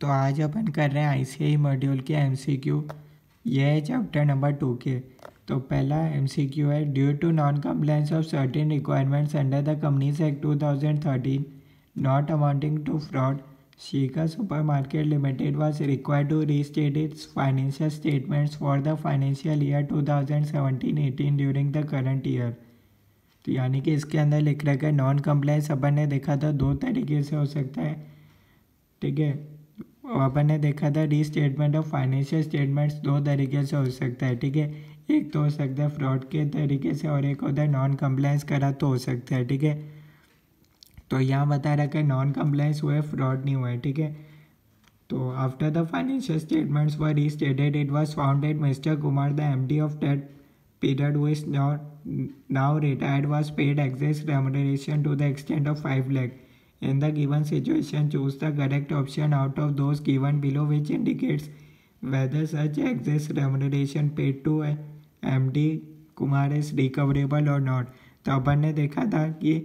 तो आज अपन कर रहे हैं आईसीआई मॉड्यूल के एमसीक्यू। ये है चैप्टर नंबर 2 के। तो पहला एमसीक्यू है, due to non compliance of certain requirements under the companies act 2013 not amounting to fraud, Shikha supermarket limited was required to restate its financial statements for the financial year 2017-18 during the current year. तो यानी कि इसके अंदर लिख रखा है non compliance अपन ने देखा था दो तरीके से हो सकता है, ठीक है। अपन ने देखा था रीस्टेटमेंट ऑफ फाइनेंशियल स्टेटमेंट्स दो तरीके से हो सकता है, ठीक है। एक तो हो सकता है फ्रॉड के तरीके से और एक होता है नॉन कंप्लायंस करा तो हो सकता है, ठीक है। तो यहाँ बता रखा है नॉन कंप्लायंस हुआ है, फ्रॉड नहीं हुआ है, ठीक है। तो after the financial statements were restated it was found that mister Kumar the MD of that period who is now retired was paid excess remuneration to the extent of 5 lakh. In the given situation, choose the correct option out of those given below, which indicates whether such excess remuneration paid to MD Kumar is recoverable or not. तो अपन ने देखा था कि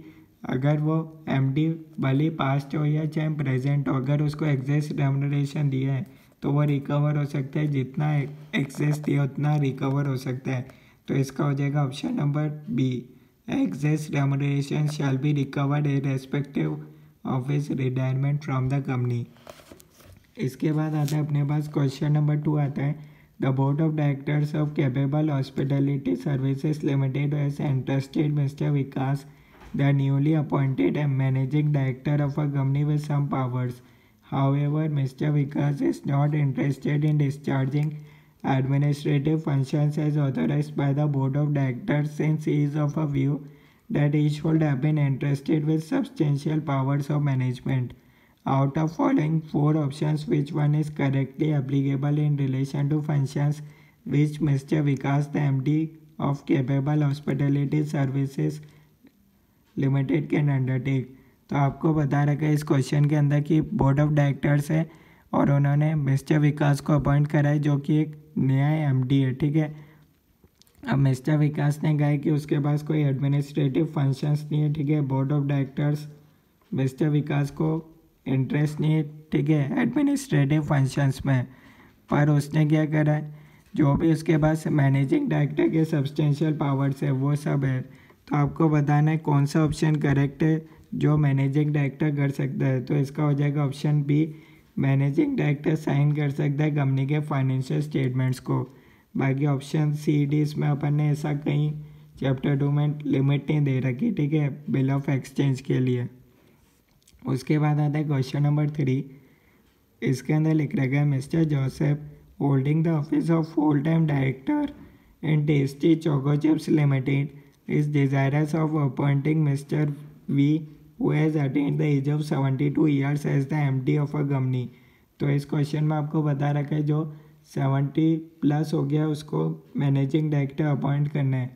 अगर वो MD भले past हो या चाहे प्रेजेंट हो, अगर उसको एक्सेस रेमुनरेशन दिया है तो वो रिकवर हो सकता है, जितना एक्सेस दिया उतना रिकवर हो सकता है। तो इसका हो जाएगा option number B, excess remuneration shall be recovered irrespective of his retirement from the company. इसके बाद आता है अपने पास क्वेश्चन नंबर 2 आता है, the board of directors of capable hospitality services limited has entrusted mister Vikas the newly appointed managing director of a company with some powers. However mister Vikas is not interested in discharging administrative functions as authorized by the board of directors, since he is of a view that he should have been entrusted with substantial powers of management. Out of following 4 options, which one is correctly applicable in relation to functions which Mr. Vikas, the MD of Capable Hospitality Services Limited, can undertake? तो आपको बता रखा है इस question के अंदर कि board of directors है और उन्होंने मिस्टर विकास को अपॉइंट करा है जो कि एक नया एमडी है, ठीक है। अब मिस्टर विकास ने कहा कि उसके पास कोई एडमिनिस्ट्रेटिव फंक्शंस नहीं है, ठीक है। बोर्ड ऑफ डायरेक्टर्स मिस्टर विकास को इंटरेस्ट नहीं है, ठीक है, एडमिनिस्ट्रेटिव फंक्शंस में, पर उसने क्या करा है, जो भी उसके पास मैनेजिंग डायरेक्टर के सब्सटेंशियल पावर्स है वो सब है। तो आपको बताना है कौन सा ऑप्शन करेक्ट है जो मैनेजिंग डायरेक्टर कर सकता है। तो इसका हो जाएगा option B, managing director sign कर सकता है कंपनी के फाइनेंशियल स्टेटमेंट्स को। बाकी ऑप्शन सी डी इसमें अपन ने ऐसा कहीं चैप्टर 2 में लिमिट नहीं दे रखी, ठीक है, बिल ऑफ एक्सचेंज के लिए। उसके बाद आता है क्वेश्चन नंबर 3। इसके अंदर लिख रखा है, mister Joseph holding the office of full time director in tasty choco chips limited is desirous of appointing mister V who has attained the age of 72 years as the MD of a company। तो इस question में आपको बता रखा है जो 70 plus हो गया उसको मैनेजिंग डायरेक्टर अपॉइंट करना है।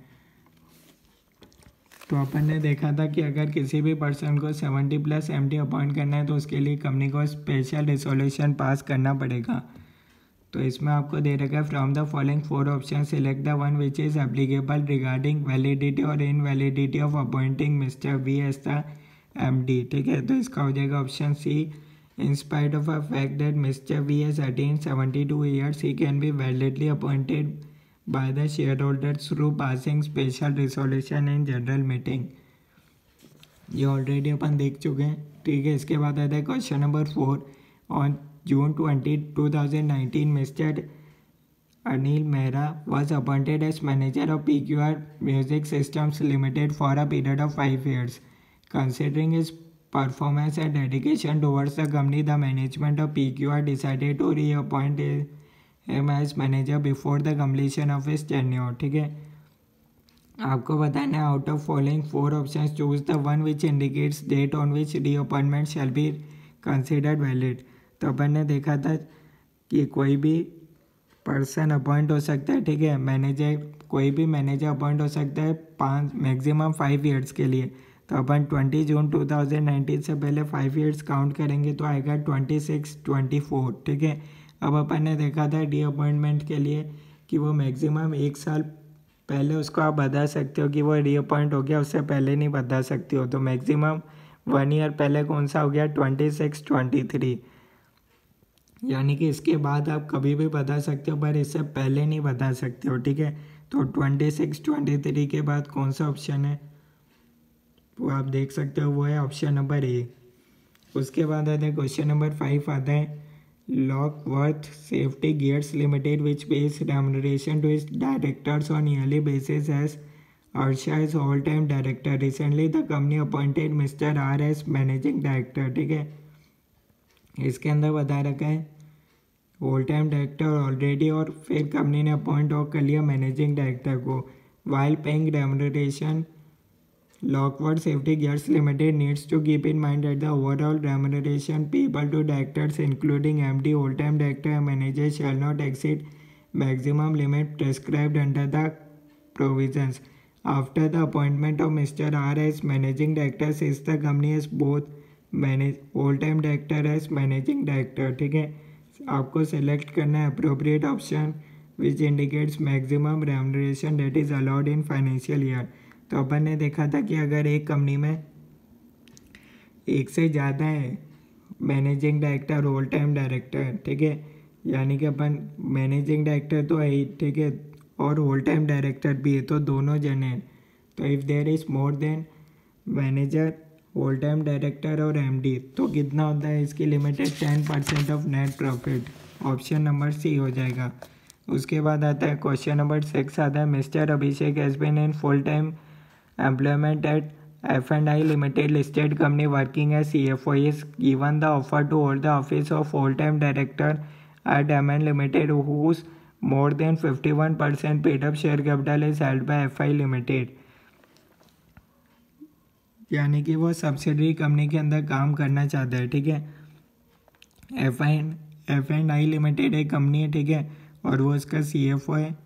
तो अपन ने देखा था कि अगर किसी भी पर्सन को 70 प्लस MD अपॉइंट करना है तो उसके लिए कंपनी को स्पेशल रिजोल्यूशन पास करना पड़ेगा। तो इसमें आपको दे रखा है, from the following 4 option select the one which is applicable regarding validity और invalidity of appointing mister V as the MD, ठीक है। तो इसका हो जाएगा option C, in spite of a fact that mister V has attained 72 years he can be validly appointed by the share holders through passing special resolution in general meeting. ये already अपन देख चुके हैं, ठीक है। इसके बाद आता है question number 4। On June 20, 2019 mister Anil Mehra was appointed as manager of PQR Music Systems Limited for a period of 5 years. Considering his performance and dedication towards the company, the management of PQR decided to reappoint him as manager before the completion of his tenure, ठीक है। आपको बताना है, out of following 4 options choose the one which indicates date on which reappointment shall be considered valid. तो अपन ने देखा था कि कोई भी पर्सन अपॉइंट हो सकता है, ठीक है, मैनेजर, कोई भी मैनेजर अपॉइंट हो सकता है 5 मैक्सिमम 5 ईयर्स के लिए। तो अपन 20 जून 2019 से पहले 5 ईयर्स काउंट करेंगे तो आएगा 26, 24, ठीक है। अब अपन ने देखा था रीअपॉइंटमेंट के लिए कि वो मैक्सिमम 1 साल पहले उसको आप बता सकते हो कि वो रीअपॉइंट हो गया, उससे पहले नहीं बता सकते हो। तो मैक्सिमम 1 ईयर पहले कौन सा हो गया, 26, 23। यानी कि इसके बाद आप कभी भी बता सकते हो पर इससे पहले नहीं बता सकते हो, ठीक है। तो 26, 23 के बाद कौन सा ऑप्शन है वो आप देख सकते हो, वो है ऑप्शन नंबर ए। उसके बाद आता है क्वेश्चन नंबर 5 आता है Lockworth safety gears limited which pays remuneration to its directors on yearly basis as Arsha is all-time director. Recently, the company appointed Mr. R as managing director, ठीक है। इसके अंदर बता रखा है ऑल टाइम डायरेक्टर ऑलरेडी, और फिर company ने अपॉइंट और कर लिया मैनेजिंग डायरेक्टर को। While paying remuneration, Lockwood Safety Gears Limited needs to keep in mind that the overall remuneration payable to directors, including MD, all-time director, and manager, shall not exceed maximum limit prescribed under the provisions. After the appointment of Mr. R as managing director, since the company has both all-time director as managing director, ठीक है। आपको select करना है appropriate option which indicates maximum remuneration that is allowed in financial year. तो अपन ने देखा था कि अगर एक कंपनी में एक से ज़्यादा है managing director all time director, ठीक है, यानी कि अपन मैनेजिंग डायरेक्टर तो है ही, ठीक है, और ऑल टाइम डायरेक्टर भी है, तो दोनों जने हैं। तो if there is more than manager, all time director और एमडी, तो कितना होता है इसकी limited 10% of net profit. Option number C हो जाएगा। उसके बाद आता है क्वेश्चन नंबर 6 आता है mister Abhishek has been in full time employment at F&I Limited listed company working as CFO is given the offer to hold the office of full-time director at MN Limited whose more than 51% paid up share capital is held by FI Limited। यानी कि वो subsidiary company के अंदर काम करना चाहता है, ठीक है। F&I लिमिटेड एक कंपनी है, ठीक है, और वो उसका CFO है।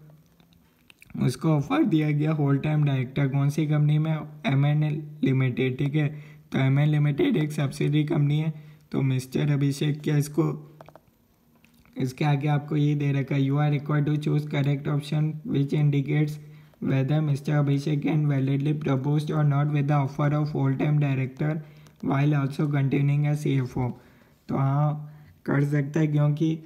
उसको ऑफर दिया गया होल टाइम डायरेक्टर, कौन सी कंपनी में, MN लिमिटेड, ठीक है। तो MN लिमिटेड एक सब्सिडरी कंपनी है। तो मिस्टर अभिषेक क्या इसको, इसके आगे आपको ये दे रखा है you are required to choose correct option which indicates whether mister Abhishek can validly proposed और not with the offer of whole time director while also continuing as CFO। तो हाँ कर सकता है क्योंकि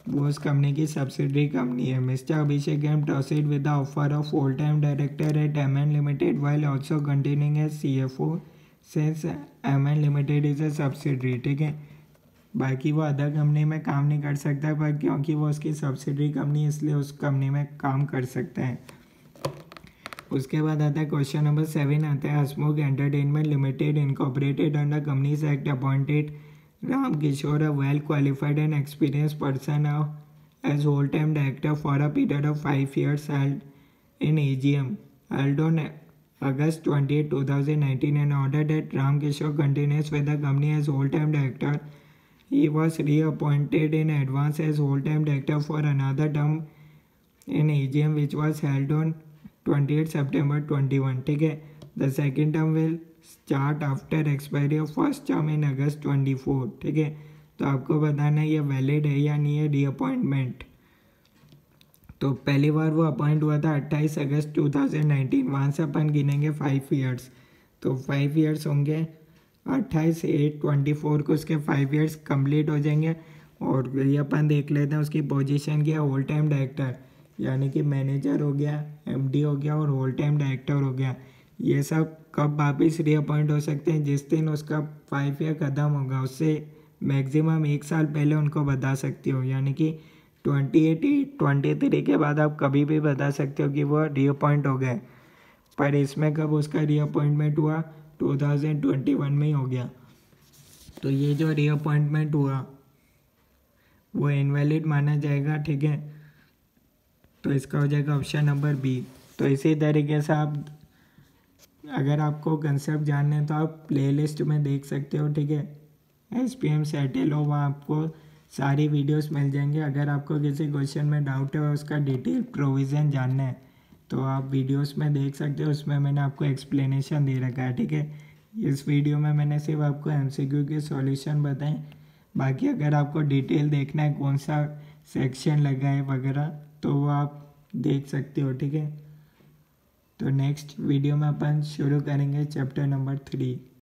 वो उस कंपनी की सब्सिडरी कंपनी है। Mister Abhishek can proceed with the offer of all time director at MN limited while also continuing as CFO since MN limited is a subsidiary, ठीक है। बाकी वो अदर कंपनी में काम नहीं कर सकता, पर क्योंकि वो उसकी सब्सिडरी कंपनी इसलिए उस कंपनी में काम कर सकते हैं। उसके बाद आता है क्वेश्चन नंबर 7 आता है Hasmukh entertainment limited incorporated under companies act appointed Ram Kishore, a well-qualified and experienced person as whole-time director for a period of 5 years, held in AGM held on August 28, 2019, and ordered that Ram Kishore continues with the company as whole-time director. He was reappointed in advance as whole-time director for another term in AGM, which was held on 28 September 21. ठीक है, the second term will start after expiry of first term in August 24, ठीक है। तो आपको बताना है ये valid है या नहीं है रीअपॉइंटमेंट। तो पहली बार वो अपॉइंट हुआ था 28 अगस्त 2019, वहाँ से अपन गिनेंगे 5 ईयर्स। तो 5 ईयर्स होंगे 28/8/24 को उसके 5 ईयर्स कंप्लीट हो जाएंगे। और ये अपन देख लेते हैं उसकी पोजीशन क्या, होल टाइम डायरेक्टर, यानी कि मैनेजर हो गया, MD हो गया और होल टाइम डायरेक्टर हो गया। ये सब कब वापस रीअपॉइंट हो सकते हैं, जिस दिन उसका 5 ईयर ख़त्म होगा, उससे मैक्सिमम 1 साल पहले उनको बता सकती हो। यानी कि 28/8/23 के बाद आप कभी भी बता सकते हो कि वो रीअपॉइंट हो गए। पर इसमें कब उसका रीअपॉइंटमेंट हुआ, 2021 में ही हो गया। तो ये जो रीअपॉइंटमेंट हुआ वो इनवैलिड माना जाएगा, ठीक है। तो इसका हो जाएगा ऑप्शन नंबर बी। तो इसी तरीके से आप अगर आपको कंसेप्ट जानने हैं तो आप प्लेलिस्ट में देख सकते हो, ठीक है। SPM सेटल हो, वहाँ आपको सारी वीडियोस मिल जाएंगे। अगर आपको किसी क्वेश्चन में डाउट है और उसका डिटेल प्रोविज़न जानना है तो आप वीडियोस में देख सकते हो, उसमें मैंने आपको एक्सप्लेनेशन दे रखा है, ठीक है। इस वीडियो में मैंने सिर्फ आपको MCQ के सॉल्यूशन बताएं। बाकी अगर आपको डिटेल देखना है कौन सा सेक्शन लगा है वगैरह तो वो आप देख सकते हो, ठीक है। तो नेक्स्ट वीडियो में अपन शुरू करेंगे चैप्टर नंबर 3।